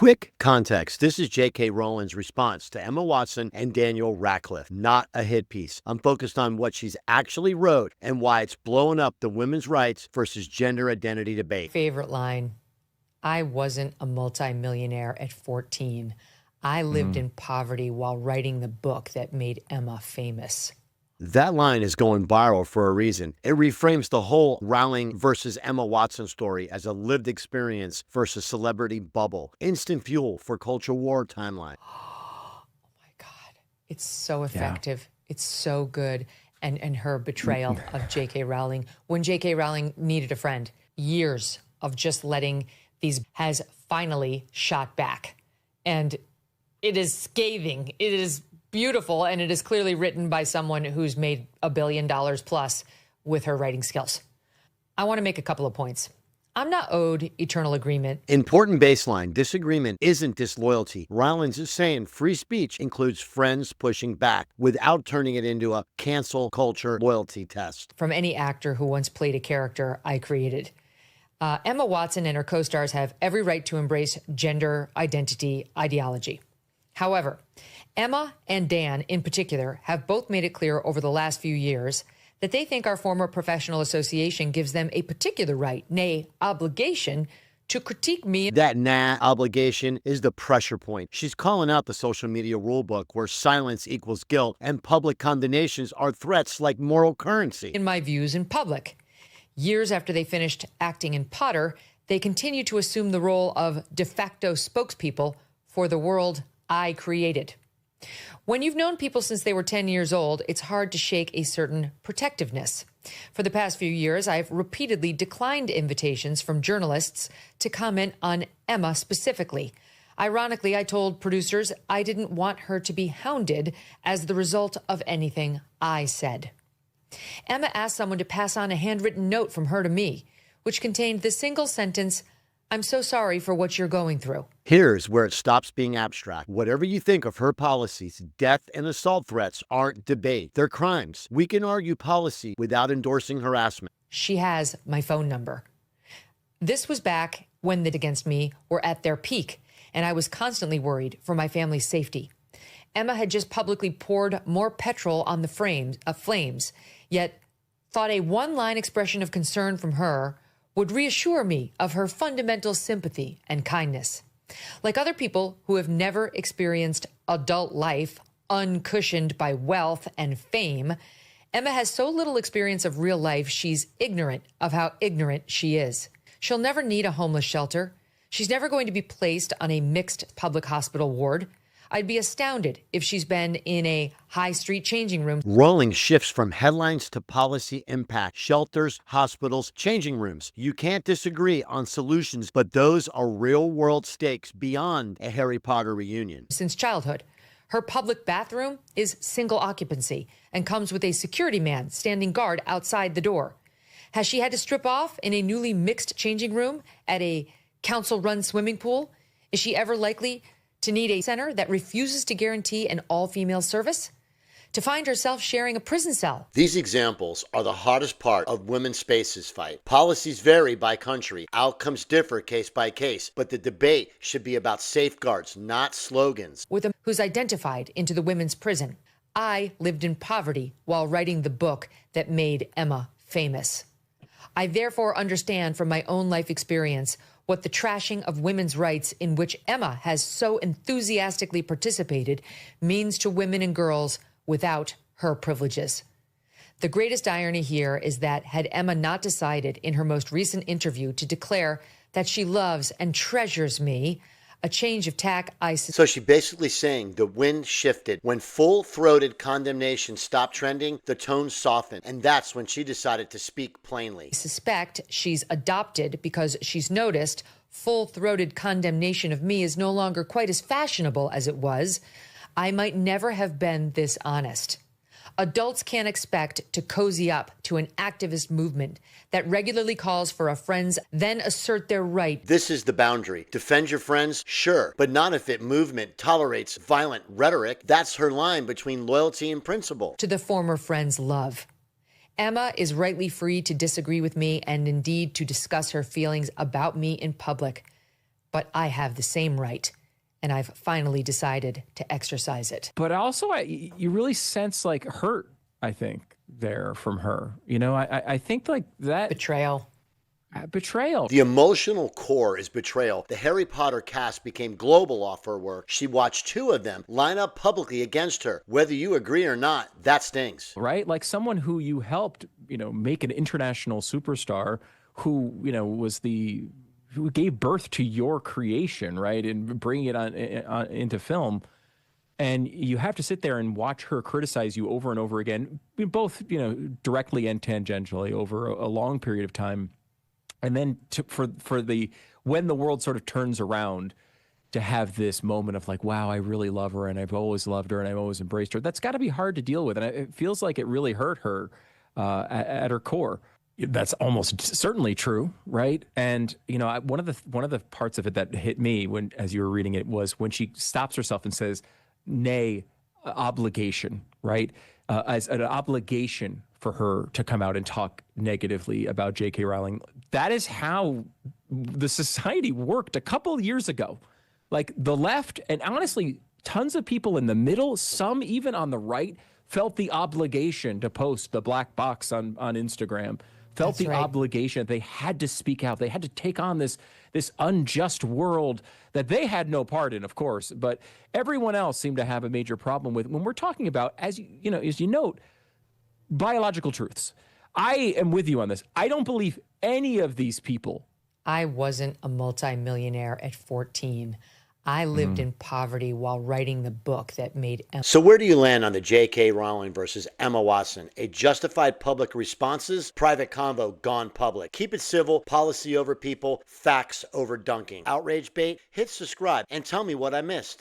Quick context. This is J.K. Rowling's response to Emma Watson and Daniel Radcliffe, not a hit piece. I'm focused on what she's actually wrote and why it's blowing up the women's rights versus gender identity debate. Favorite line, I wasn't a multimillionaire at 14. I lived in poverty while writing the book that made Emma famous. That line is going viral for a reason. It reframes the whole Rowling versus Emma Watson story as a lived experience versus celebrity bubble. Instant fuel for culture war timeline. Oh my God. It's so effective. It's so good. And her betrayal of J.K. Rowling. When J.K. Rowling needed a friend, years of just letting these has finally shot back. And it is scathing. It is beautiful, and it is clearly written by someone who's made $1 billion plus with her writing skills. I want to make a couple of points. I'm not owed eternal agreement. Important baseline. Disagreement isn't disloyalty. Rowling's is saying free speech includes friends pushing back without turning it into a cancel culture loyalty test. From any actor who once played a character I created. Emma Watson and her co-stars have every right to embrace gender identity ideology. However, Emma and Dan in particular have both made it clear over the last few years that they think our former professional association gives them a particular right, nay, obligation, to critique me. That obligation is the pressure point. She's calling out the social media rulebook where silence equals guilt and public condemnations are threats like moral currency. In my views in public. Years after they finished acting in Potter, they continue to assume the role of de facto spokespeople for the world I created. When you've known people since they were 10 years old, it's hard to shake a certain protectiveness. For the past few years, I've repeatedly declined invitations from journalists to comment on Emma specifically. Ironically, I told producers I didn't want her to be hounded as the result of anything I said. Emma asked someone to pass on a handwritten note from her to me, which contained the single sentence, "I'm so sorry for what you're going through." Here's where it stops being abstract. Whatever you think of her policies, death and assault threats aren't debate. They're crimes. We can argue policy without endorsing harassment. She has my phone number. This was back when the against me were at their peak, and I was constantly worried for my family's safety. Emma had just publicly poured more petrol on the flames, yet thought a one-line expression of concern from her would reassure me of her fundamental sympathy and kindness. Like other people who have never experienced adult life uncushioned by wealth and fame, Emma has so little experience of real life, she's ignorant of how ignorant she is. She'll never need a homeless shelter. She's never going to be placed on a mixed public hospital ward. I'd be astounded if she's been in a high street changing room. Rowling shifts from headlines to policy impact. Shelters, hospitals, changing rooms. You can't disagree on solutions, but those are real-world stakes beyond a Harry Potter reunion. Since childhood, her public bathroom is single occupancy and comes with a security man standing guard outside the door. Has she had to strip off in a newly mixed changing room at a council-run swimming pool? Is she ever likely to need a center that refuses to guarantee an all-female service? To find herself sharing a prison cell? These examples are the hardest part of women's spaces fight. Policies vary by country. Outcomes differ case by case, but the debate should be about safeguards, not slogans. With a who's identified into the women's prison. I lived in poverty while writing the book that made Emma famous. I therefore understand from my own life experience what the trashing of women's rights in which Emma has so enthusiastically participated means to women and girls without her privileges. The greatest irony here is that had Emma not decided in her most recent interview to declare that she loves and treasures me, a change of tack So she's basically saying the wind shifted. When full-throated condemnation stopped trending, the tone softened, and that's when she decided to speak plainly. suspect she's adopted because she's noticed full-throated condemnation of me is no longer quite as fashionable as it was. I might never have been this honest. Adults can't expect to cozy up to an activist movement that regularly calls for a friend's then assert their right. This is the boundary. Defend your friends? Sure, but not if it movement tolerates violent rhetoric. That's her line between loyalty and principle. To the former friend's love. Emma is rightly free to disagree with me and indeed to discuss her feelings about me in public. but I have the same right, and I've finally decided to exercise it. But also, you really sense like hurt, I think, there from her. You know, I think like that Betrayal. betrayal. The emotional core is betrayal. The Harry Potter cast became global off her work. She watched 2 of them line up publicly against her. Whether you agree or not, that stings. Right? Like someone who you helped, make an international superstar who, who gave birth to your creation, right? And bringing it on into film. And you have to sit there and watch her criticize you over and over again, both, directly and tangentially over a long period of time. And then when the world sort of turns around, to have this moment of like, wow, I really love her and I've always loved her and I've always embraced her. That's got to be hard to deal with. And it feels like it really hurt her at her core. That's almost certainly true, right? And one of the parts of it that hit me as you were reading it was when she stops herself and says, "Nay, obligation," right? As an obligation for her to come out and talk negatively about J.K. Rowling. That is how the society worked a couple years ago. Like the left, and honestly, tons of people in the middle, some even on the right, felt the obligation to post the black box on Instagram, felt the obligation. They had to speak out. They had to take on this unjust world that they had no part in, of course, but everyone else seemed to have a major problem with. When we're talking about, as you note, biological truths. I am with you on this. I don't believe any of these people. I wasn't a multimillionaire at 14. I lived in poverty while writing the book that made Emma. So where do you land on the J.K. Rowling versus Emma Watson? A justified public responses, private convo gone public. Keep it civil, policy over people, facts over dunking. Outrage bait? Hit subscribe and tell me what I missed.